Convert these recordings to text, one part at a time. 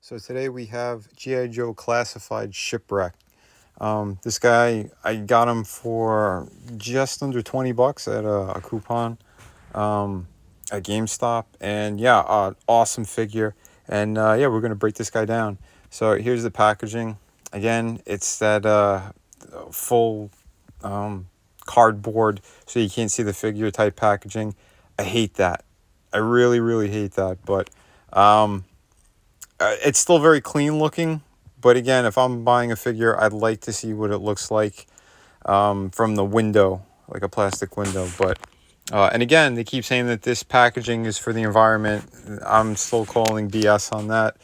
So today we have G.I. Joe Classified Shipwreck. This guy, I got him for just under $20 at a coupon at GameStop. And yeah, awesome figure. And yeah, we're going to break this guy down. So here's the packaging. Again, it's that full cardboard so you can't see the figure type packaging. I hate that. I really, really hate that. But it's still very clean looking, but again, if I'm buying a figure, I'd like to see what it looks like from the window, like a plastic window. But and again, they keep saying that this packaging is for the environment. I'm still calling BS on that.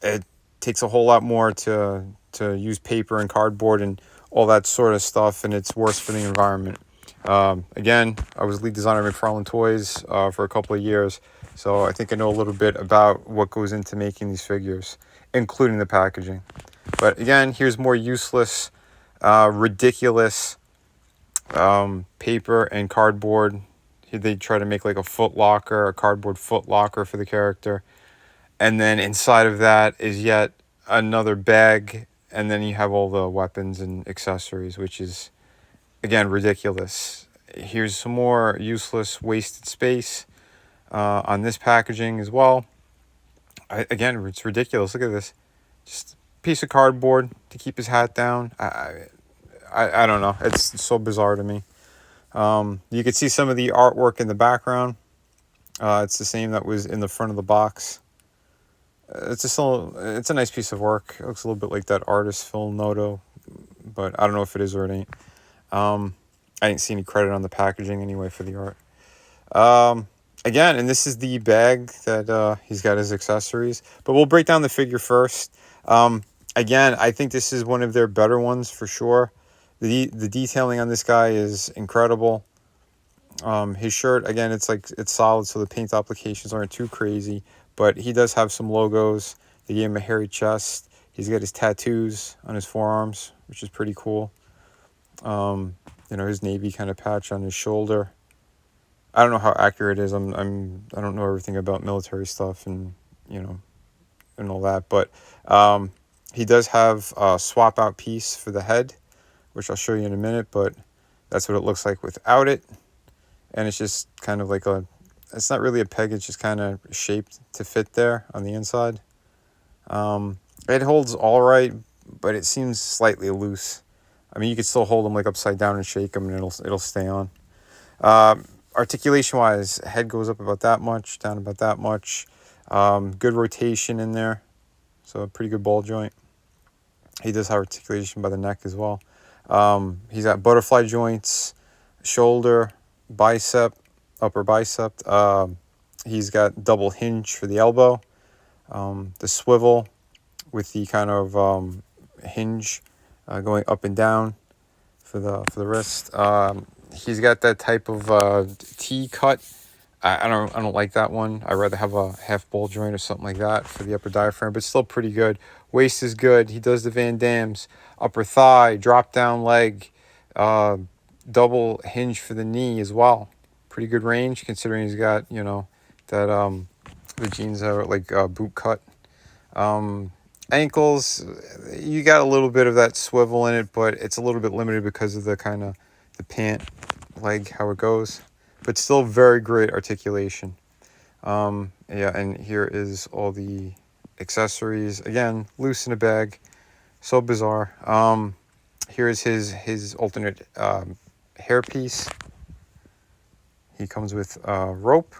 It takes a whole lot more to use paper and cardboard and all that sort of stuff, and it's worse for the environment. Again, I was lead designer at McFarlane Toys for a couple of years, so I think I know a little bit about what goes into making these figures, including the packaging. But again, here's more useless, ridiculous paper and cardboard. They try to make like a foot locker, a cardboard foot locker for the character. And then inside of that is yet another bag. And then you have all the weapons and accessories, which is, again, ridiculous. Here's some more useless, wasted space on this packaging as well. Again, it's ridiculous. Look at this. Just a piece of cardboard to keep his hat down. I don't know. It's so bizarre to me. You can see some of the artwork in the background. It's the same that was in the front of the box. It's a nice piece of work. It looks a little bit like that artist Phil Noto, but I don't know if it is or it ain't. I didn't see any credit on the packaging anyway for the art. Again, and this is the bag that he's got his accessories. But we'll break down the figure first. Again, I think this is one of their better ones for sure. The detailing on this guy is incredible. His shirt, again, it's solid, so the paint applications aren't too crazy. But he does have some logos. They gave him a hairy chest. He's got his tattoos on his forearms, which is pretty cool. His navy kind of patch on his shoulder. I don't know how accurate it is. I don't know everything about military stuff and and all that. But he does have a swap out piece for the head, which I'll show you in a minute. But that's what it looks like without it. And it's just kind of like it's not really a peg, it's just kind of shaped to fit there on the inside. It holds all right, but it seems slightly loose. I mean, you could still hold them like upside down and shake them, and it'll stay on. Articulation wise, head goes up about that much, down about that much. Good rotation in there, so a pretty good ball joint. He does have articulation by the neck as well. He's got butterfly joints, shoulder, bicep, upper bicep. He's got double hinge for the elbow, the swivel with the kind of hinge going up and down for the wrist. He's got that type of T cut. I don't like that one. I'd rather have a half ball joint or something like that for the upper diaphragm, but still pretty good. Waist is good. He does the Van Dammes. Upper thigh, drop down leg, double hinge for the knee as well. Pretty good range considering he's got that the jeans are like boot cut. Ankles, you got a little bit of that swivel in it, but it's a little bit limited because of the kind of the pant leg, how it goes, but still very great articulation. Yeah, and here is all the accessories. Again, loose in a bag, so bizarre. Here's his alternate hairpiece. He comes with rope,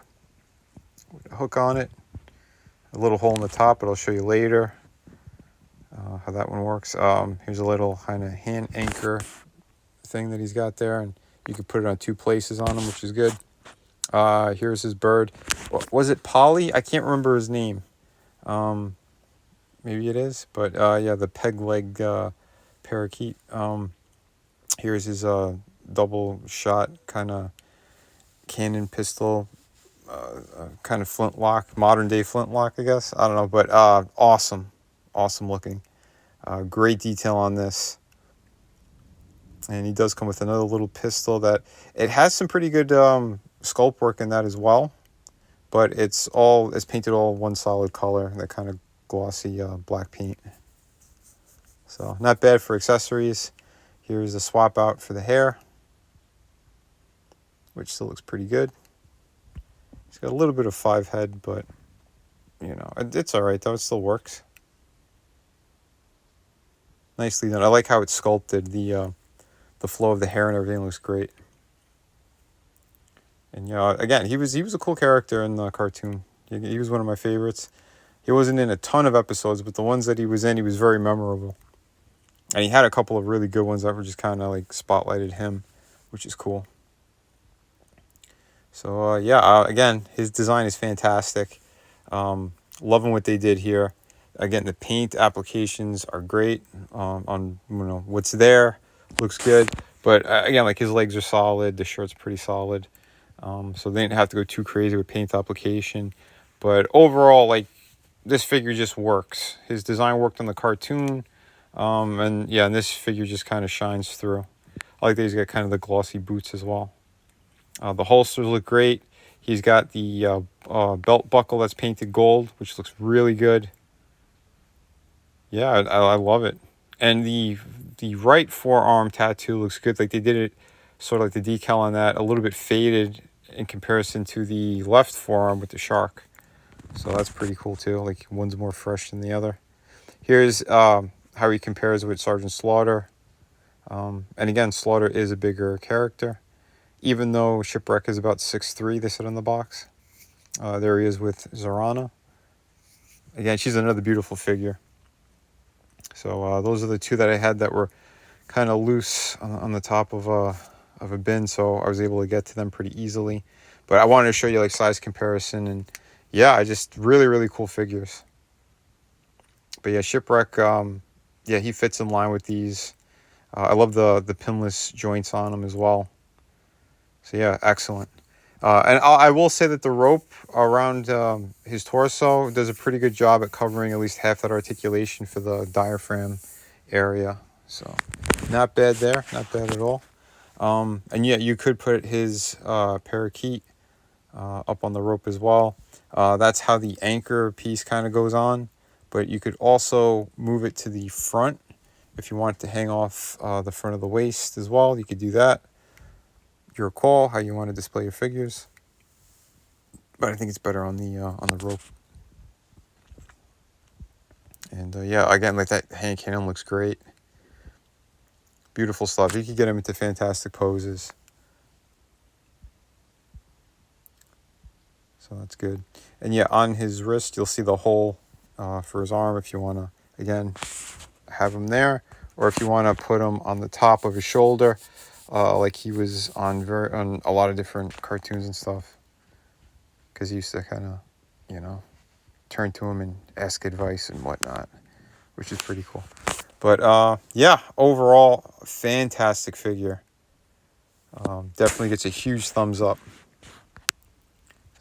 with a hook on it, a little hole in the top, but I'll show you later how that one works. Here's a little kind of hand anchor thing that he's got there, and you can put it on two places on him, which is good. Here's his bird. Was it Polly? I can't remember his name. Maybe it is, but yeah, the peg leg parakeet. Here's his double shot kind of cannon pistol, kind of flintlock, modern day flintlock, I guess. I don't know, but awesome looking. Great detail on this. And he does come with another little pistol that it has some pretty good sculpt work in that as well. But it's painted all one solid color, that kind of glossy black paint. So not bad for accessories. Here's a swap out for the hair, which still looks pretty good. It's got a little bit of 5 head, but you know, it's all right though. It still works. Nicely done. I like how it's sculpted. The flow of the hair and everything looks great. And you know, again, he was a cool character in the cartoon. He was one of my favorites. He wasn't in a ton of episodes, but the ones that he was in, he was very memorable. And he had a couple of really good ones that were just kind of like spotlighted him, which is cool. So yeah, again, his design is fantastic. Loving what they did here. Again, the paint applications are great. On what's there, looks good. But again, like his legs are solid. The shirt's pretty solid. So they didn't have to go too crazy with paint application. But overall, like this figure just works. His design worked on the cartoon. And yeah, and this figure just kind of shines through. I like that he's got kind of the glossy boots as well. The holsters look great. He's got the belt buckle that's painted gold, which looks really good. Yeah, I love it. And the right forearm tattoo looks good. Like they did it sort of like the decal on that, a little bit faded in comparison to the left forearm with the shark. So that's pretty cool too. Like one's more fresh than the other. Here's how he compares with Sergeant Slaughter. And again, Slaughter is a bigger character. Even though Shipwreck is about 6'3", they said on the box. There he is with Zorana. Again, she's another beautiful figure. So those are the two that I had that were kind of loose on the top of a bin, so I was able to get to them pretty easily. But I wanted to show you like size comparison, and yeah, I just really cool figures. But yeah, Shipwreck, yeah, he fits in line with these. I love the pinless joints on him as well. So yeah, excellent. And I will say that the rope around his torso does a pretty good job at covering at least half that articulation for the diaphragm area. So not bad there, not bad at all. And yeah, you could put his parakeet up on the rope as well. That's how the anchor piece kind of goes on. But you could also move it to the front if you want it to hang off the front of the waist as well. You could do that. Your call, how you want to display your figures. But I think it's better on the rope. And yeah, again, like that hand cannon looks great. Beautiful stuff. You could get him into fantastic poses. So that's good. And yeah, on his wrist, you'll see the hole for his arm if you want to, again, have him there. Or if you want to put him on the top of his shoulder, like he was on a lot of different cartoons and stuff. Because he used to kind of, you know, turn to him and ask advice and whatnot, which is pretty cool. But yeah, overall, fantastic figure. Definitely gets a huge thumbs up.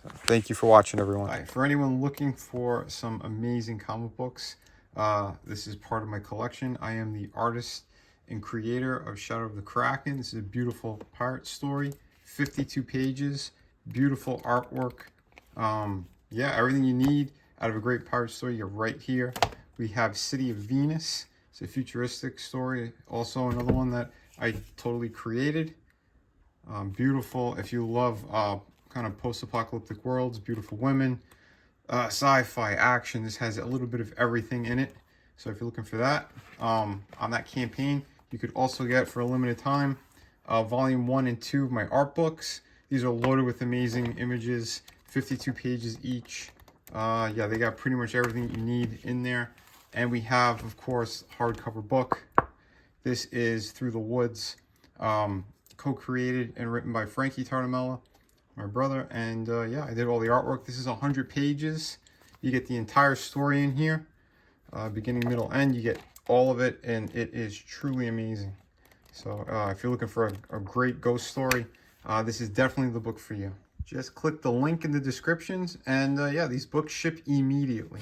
So, thank you for watching, everyone. Right, for anyone looking for some amazing comic books, this is part of my collection. I am the artist and creator of Shadow of the Kraken. This is a beautiful pirate story, 52 pages, beautiful artwork. Yeah, everything you need out of a great pirate story, you're right here. We have City of Venus. It's a futuristic story. Also another one that I totally created. Beautiful. If you love kind of post-apocalyptic worlds, beautiful women, sci-fi, action. This has a little bit of everything in it. So if you're looking for that, on that campaign, you could also get, for a limited time, volume 1 and 2 of my art books. These are loaded with amazing images, 52 pages each. Yeah, they got pretty much everything you need in there. And we have, of course, hardcover book. This is Through the Woods, co-created and written by Frankie Tartamella, my brother. And yeah, I did all the artwork. This is 100 pages. You get the entire story in here, beginning, middle, end. You get all of it, and it is truly amazing. So if you're looking for a great ghost story, this is definitely the book for you. Just click the link in the descriptions, and yeah, these books ship immediately.